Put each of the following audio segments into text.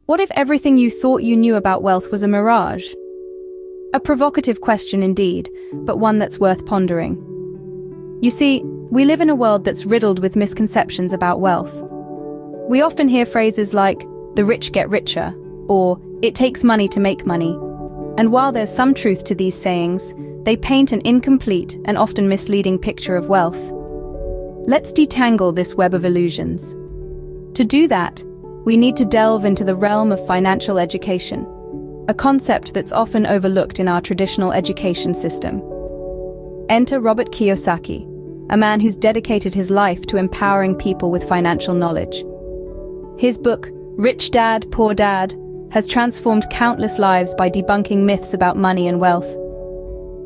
What if everything you thought you knew about wealth was a mirage? A provocative question indeed, but one that's worth pondering. You see, we live in a world that's riddled with misconceptions about wealth. We often hear phrases like, "the rich get richer," or "it takes money to make money." And while there's some truth to these sayings, they paint an incomplete and often misleading picture of wealth. Let's detangle this web of illusions. To do that, we need to delve into the realm of financial education, a concept that's often overlooked in our traditional education system. Enter Robert Kiyosaki, a man who's dedicated his life to empowering people with financial knowledge. His book, Rich Dad, Poor Dad, has transformed countless lives by debunking myths about money and wealth.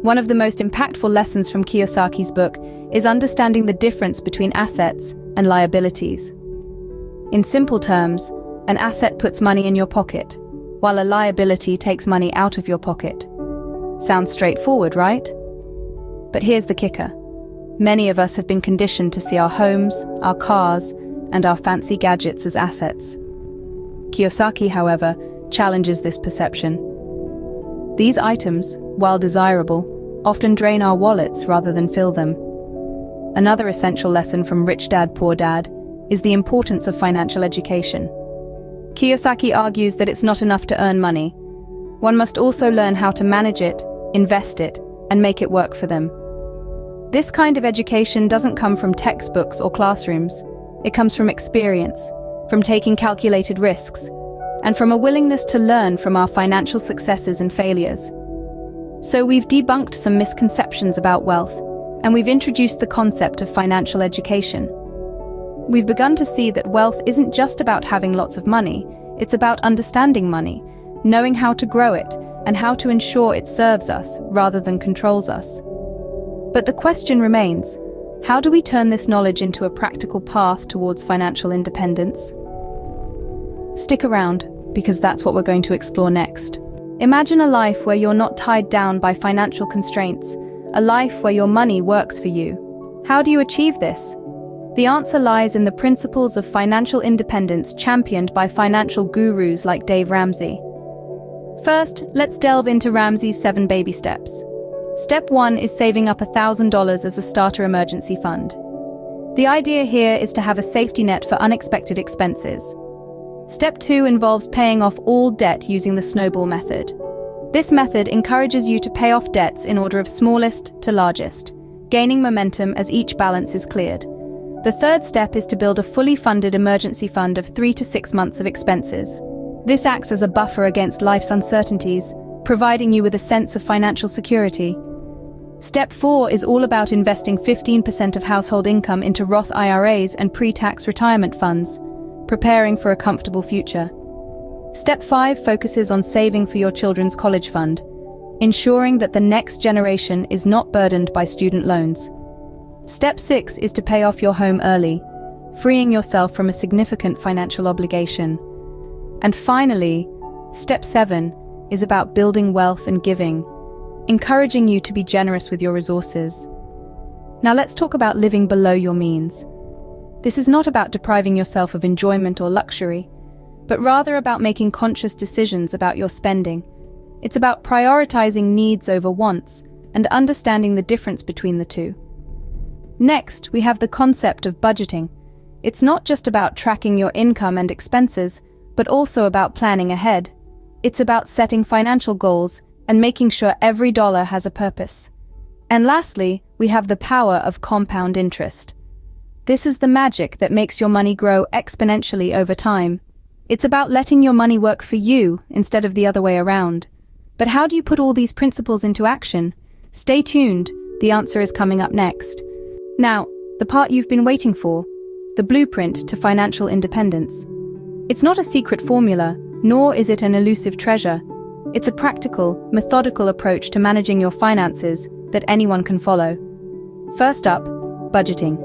One of the most impactful lessons from Kiyosaki's book is understanding the difference between assets and liabilities. In simple terms, an asset puts money in your pocket, while a liability takes money out of your pocket. Sounds straightforward, right? But here's the kicker. Many of us have been conditioned to see our homes, our cars, and our fancy gadgets as assets. Kiyosaki, however, challenges this perception. These items, while desirable, often drain our wallets rather than fill them. Another essential lesson from Rich Dad, Poor Dad is the importance of financial education. Kiyosaki argues that it's not enough to earn money. One must also learn how to manage it, invest it, and make it work for them. This kind of education doesn't come from textbooks or classrooms. It comes from experience, from taking calculated risks, and from a willingness to learn from our financial successes and failures. So we've debunked some misconceptions about wealth, and we've introduced the concept of financial education. We've begun to see that wealth isn't just about having lots of money, it's about understanding money, knowing how to grow it, and how to ensure it serves us rather than controls us. But the question remains, how do we turn this knowledge into a practical path towards financial independence? Stick around, because that's what we're going to explore next. Imagine a life where you're not tied down by financial constraints, a life where your money works for you. How do you achieve this? The answer lies in the principles of financial independence championed by financial gurus like Dave Ramsey. First, let's delve into Ramsey's 7 baby steps. Step 1 is saving up $1,000 as a starter emergency fund. The idea here is to have a safety net for unexpected expenses. Step 2 involves paying off all debt using the snowball method. This method encourages you to pay off debts in order of smallest to largest, gaining momentum as each balance is cleared. The third step is to build a fully funded emergency fund of 3 to 6 months of expenses. This acts as a buffer against life's uncertainties, providing you with a sense of financial security. Step 4 is all about investing 15% of household income into Roth IRAs and pre-tax retirement funds, preparing for a comfortable future. Step 5 focuses on saving for your children's college fund, ensuring that the next generation is not burdened by student loans. Step 6 is to pay off your home early, freeing yourself from a significant financial obligation. And finally, Step 7 is about building wealth and giving, encouraging you to be generous with your resources. Now let's talk about living below your means. This is not about depriving yourself of enjoyment or luxury, but rather about making conscious decisions about your spending. It's about prioritizing needs over wants and understanding the difference between the two. Next, we have the concept of budgeting. It's not just about tracking your income and expenses, but also about planning ahead. It's about setting financial goals and making sure every dollar has a purpose. And lastly, we have the power of compound interest. This is the magic that makes your money grow exponentially over time. It's about letting your money work for you instead of the other way around. But how do you put all these principles into action? Stay tuned, the answer is coming up next. Now, the part you've been waiting for, the blueprint to financial independence. It's not a secret formula, nor is it an elusive treasure. It's a practical, methodical approach to managing your finances that anyone can follow. First up, budgeting.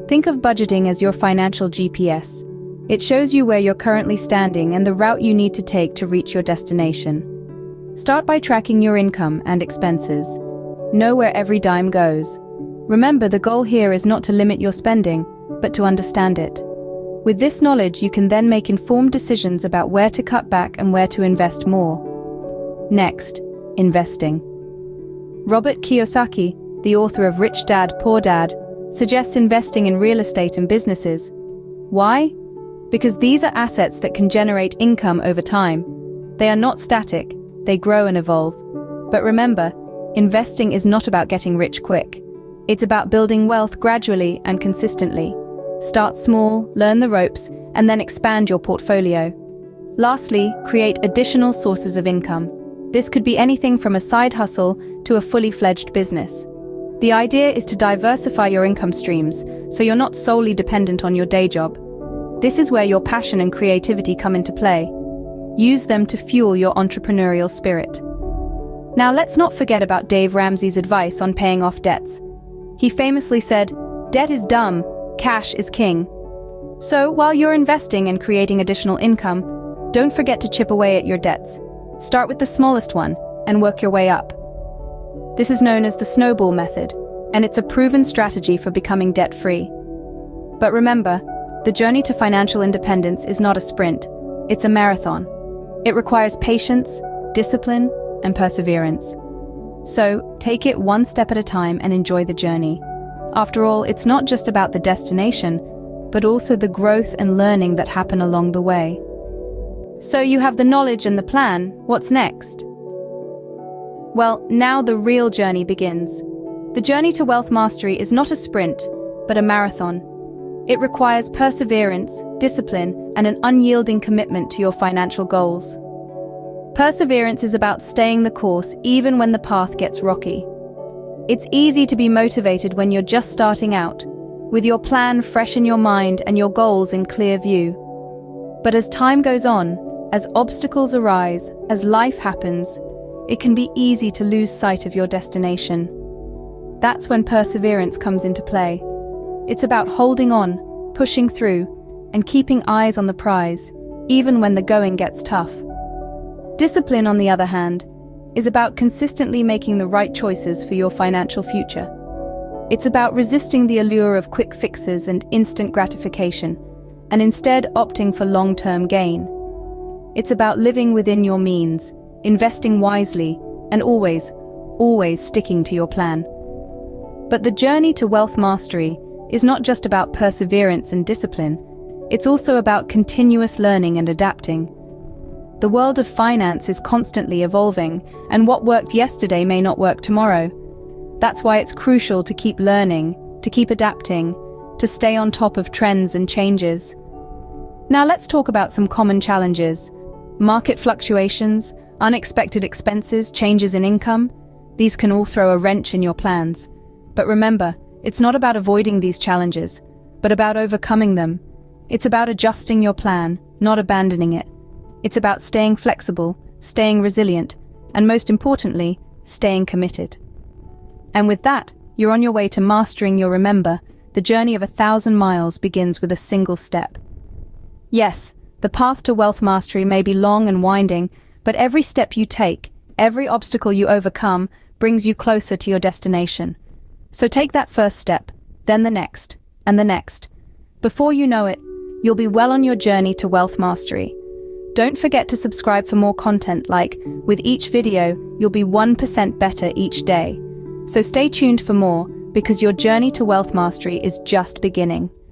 Think of budgeting as your financial GPS. It shows you where you're currently standing and the route you need to take to reach your destination. Start by tracking your income and expenses. Know where every dime goes. Remember, the goal here is not to limit your spending, but to understand it. With this knowledge, you can then make informed decisions about where to cut back and where to invest more. Next, investing. Robert Kiyosaki, the author of Rich Dad, Poor Dad, suggests investing in real estate and businesses. Why? Because these are assets that can generate income over time. They are not static, they grow and evolve. But remember, investing is not about getting rich quick. It's about building wealth gradually and consistently. Start small, learn the ropes, and then expand your portfolio. Lastly, create additional sources of income. This could be anything from a side hustle to a fully fledged business. The idea is to diversify your income streams, so you're not solely dependent on your day job. This is where your passion and creativity come into play. Use them to fuel your entrepreneurial spirit. Now let's not forget about Dave Ramsey's advice on paying off debts. He famously said, "Debt is dumb, cash is king." So while you're investing and creating additional income, don't forget to chip away at your debts. Start with the smallest one and work your way up. This is known as the snowball method, and it's a proven strategy for becoming debt-free. But remember, the journey to financial independence is not a sprint, it's a marathon. It requires patience, discipline, and perseverance. So, take it one step at a time and enjoy the journey. After all, it's not just about the destination, but also the growth and learning that happen along the way. So you have the knowledge and the plan, what's next? Well, now the real journey begins. The journey to wealth mastery is not a sprint, but a marathon. It requires perseverance, discipline, and an unyielding commitment to your financial goals. Perseverance is about staying the course even when the path gets rocky. It's easy to be motivated when you're just starting out, with your plan fresh in your mind and your goals in clear view. But as time goes on, as obstacles arise, as life happens, it can be easy to lose sight of your destination. That's when perseverance comes into play. It's about holding on, pushing through, and keeping eyes on the prize, even when the going gets tough. Discipline, on the other hand, is about consistently making the right choices for your financial future. It's about resisting the allure of quick fixes and instant gratification, and instead opting for long-term gain. It's about living within your means, investing wisely, and always sticking to your plan. But the journey to wealth mastery is not just about perseverance and discipline, it's also about continuous learning and adapting. The world of finance is constantly evolving, and what worked yesterday may not work tomorrow. That's why it's crucial to keep learning, to keep adapting, to stay on top of trends and changes. Now let's talk about some common challenges. Market fluctuations, unexpected expenses, changes in income. These can all throw a wrench in your plans. But remember, it's not about avoiding these challenges, but about overcoming them. It's about adjusting your plan, not abandoning it. It's about staying flexible, staying resilient, and most importantly, staying committed. And with that, you're on your way to mastering your remember, the journey of 1,000 miles begins with a single step. Yes, the path to wealth mastery may be long and winding, but every step you take, every obstacle you overcome, brings you closer to your destination. So take that first step, then the next, and the next. Before you know it, you'll be well on your journey to wealth mastery. Don't forget to subscribe for more content like, with each video, you'll be 1% better each day. So stay tuned for more, because your journey to wealth mastery is just beginning.